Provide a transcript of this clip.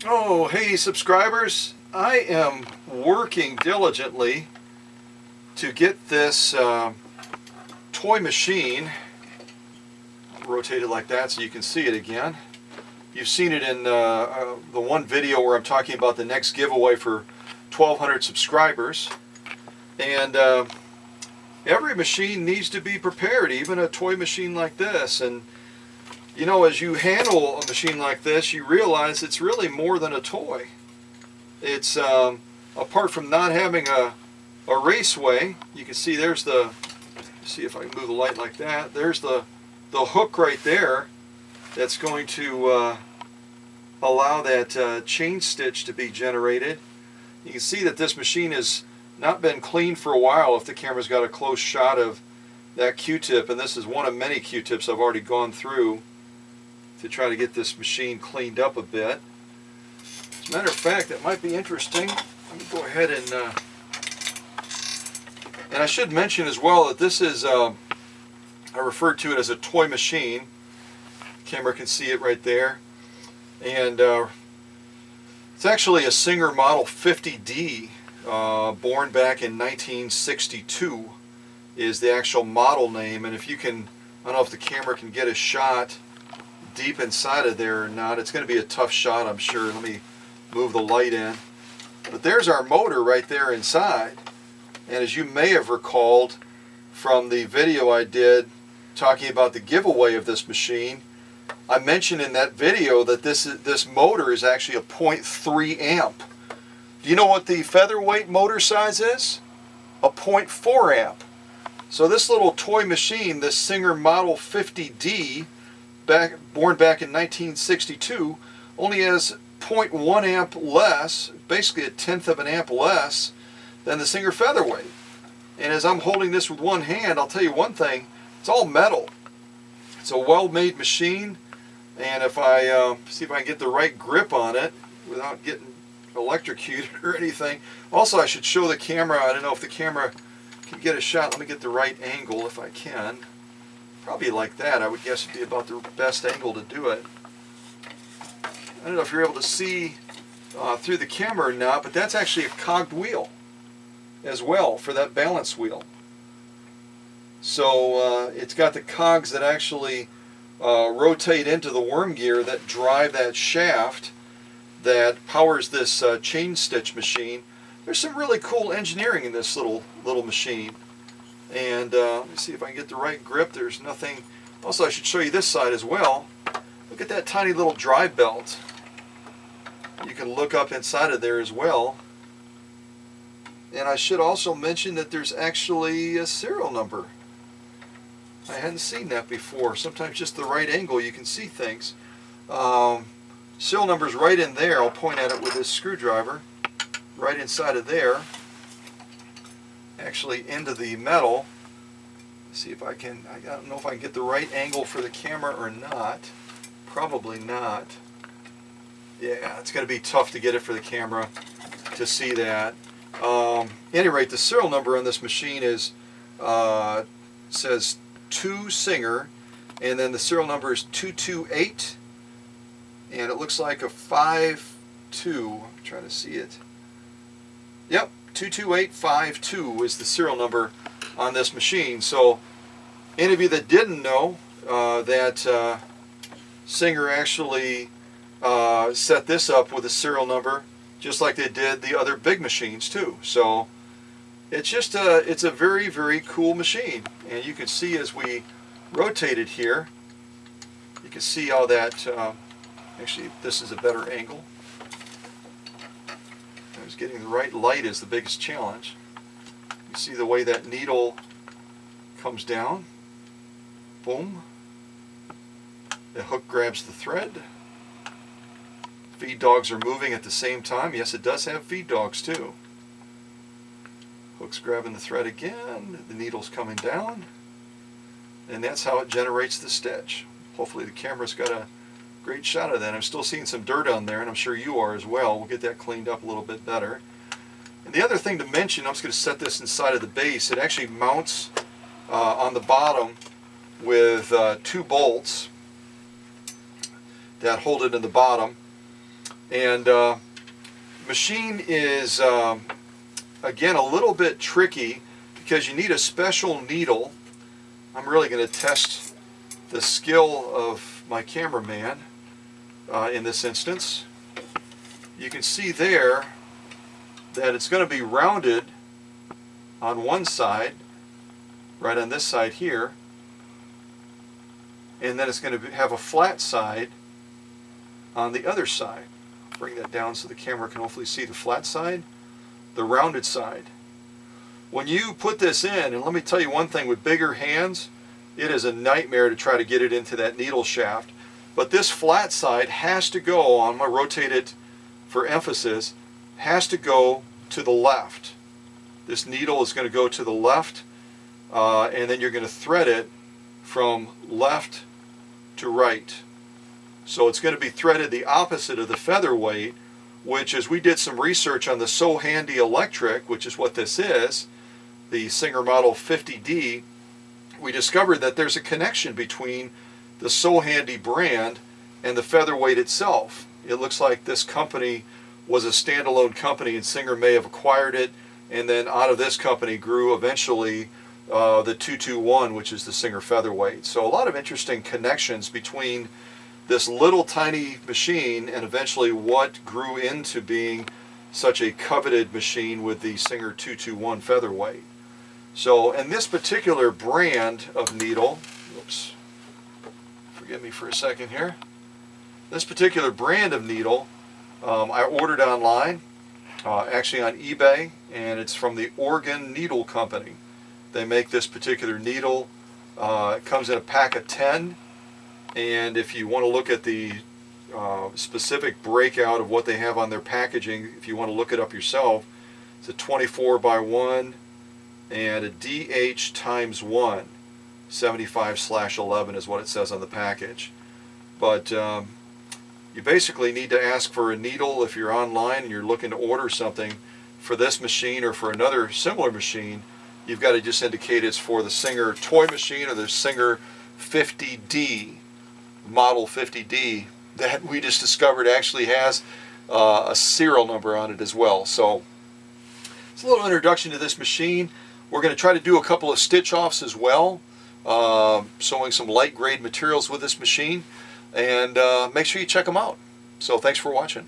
Oh, hey subscribers. I am working diligently to get this toy machine rotated like that so you can see it again. You've seen it in the one video where I'm talking about the next giveaway for 1,200 subscribers. And every machine needs to be prepared, even a toy machine like this. And you know, as you handle a machine like this, you realize it's really more than a toy. It's apart from not having a raceway, you can see there's see if I can move the light like that, there's the hook right there that's going to allow that chain stitch to be generated. You can see that this machine has not been cleaned for a while if the camera's got a close shot of that Q-tip, and this is one of many Q-tips I've already gone through to try to get this machine cleaned up a bit. As a matter of fact, that might be interesting. Let me go ahead and I should mention as well that this is, I referred to it as a toy machine. The camera can see it right there. And it's actually a Singer Model 50D, born back in 1962 is the actual model name. And if you can, I don't know if the camera can get a shot deep inside of there or not. It's going to be a tough shot, I'm sure. Let me move the light in. But there's our motor right there inside. And as you may have recalled from the video I did talking about the giveaway of this machine, I mentioned in that video that this motor is actually a 0.3 amp. Do you know what the featherweight motor size is? A 0.4 amp. So this little toy machine, this Singer Model 50D, born back in 1962, only has 0.1 amp less, basically a tenth of an amp less than the Singer Featherweight. And as I'm holding this with one hand, I'll tell you one thing, it's all metal. It's a well-made machine, and if I see if I can get the right grip on it without getting electrocuted or anything. Also, I should show the camera. I don't know if the camera can get a shot. Let me get the right angle if I can. Probably like that. I would guess would be about the best angle to do it. I don't know if you're able to see through the camera or not, but that's actually a cogged wheel as well for that balance wheel. So it's got the cogs that actually rotate into the worm gear that drive that shaft that powers this chain stitch machine. There's some really cool engineering in this little machine. And let me see if I can get the right grip. There's nothing. Also, I should show you this side as well. Look at that tiny little drive belt. You can look up inside of there as well. And I should also mention that there's actually a serial number. I hadn't seen that before. Sometimes just the right angle you can see things. Serial number's right in there. I'll point at it with this screwdriver. Right inside of there. Actually into the metal. Let's see if I can, I don't know if I can get the right angle for the camera or not. Probably not. Yeah, it's going to be tough to get it for the camera to see that. At any rate, the serial number on this machine is says 2 Singer, and then the serial number is 228, and it looks like a 52. I'm trying to see it. Yep, 22852 is the serial number on this machine. So any of you that didn't know that Singer actually set this up with a serial number just like they did the other big machines too. So it's just it's a very, very cool machine. And you can see as we rotate it here, you can see how that actually this is a better angle. Getting the right light is the biggest challenge. You see the way that needle comes down. Boom. The hook grabs the thread. Feed dogs are moving at the same time. Yes, it does have feed dogs too. Hook's grabbing the thread again. The needle's coming down. And that's how it generates the stitch. Hopefully the camera's got a great shot of that. I'm still seeing some dirt on there, and I'm sure you are as well. We'll get that cleaned up a little bit better. And the other thing to mention, I'm just going to set this inside of the base. It actually mounts on the bottom with 2 bolts that hold it in the bottom. And machine is, again, a little bit tricky because you need a special needle. I'm really going to test the skill of my cameraman in this instance. You can see there that it's going to be rounded on one side, right on this side here, and then it's going to have a flat side on the other side. Bring that down so the camera can hopefully see the flat side, the rounded side. When you put this in, and let me tell you one thing, with bigger hands, it is a nightmare to try to get it into that needle shaft. But this flat side has to go, I'm going to rotate it for emphasis, has to go to the left. This needle is going to go to the left, and then you're going to thread it from left to right. So it's going to be threaded the opposite of the featherweight, which, as we did some research on the So Handy Electric, which is what this is, the Singer Model 50D, we discovered that there's a connection between the So Handy brand and the featherweight itself. It looks like this company was a standalone company and Singer may have acquired it, and then out of this company grew eventually the 221, which is the Singer featherweight. So a lot of interesting connections between this little tiny machine and eventually what grew into being such a coveted machine with the Singer 221 featherweight. So, and this particular brand of needle, oops, forgive me for a second here. This particular brand of needle, I ordered online, actually on eBay, and it's from the Oregon Needle Company. They make this particular needle. It comes in a pack of 10, and if you want to look at the specific breakout of what they have on their packaging, if you want to look it up yourself, it's a 24 by 1 and a DH times 1, 75/11 is what it says on the package. But you basically need to ask for a needle if you're online and you're looking to order something for this machine or for another similar machine. You've got to just indicate it's for the Singer toy machine or the Singer 50D, Model 50D, that we just discovered actually has a serial number on it as well. So it's a little introduction to this machine. We're going to try to do a couple of stitch offs as well, sewing some light grade materials with this machine, and make sure you check them out. So thanks for watching.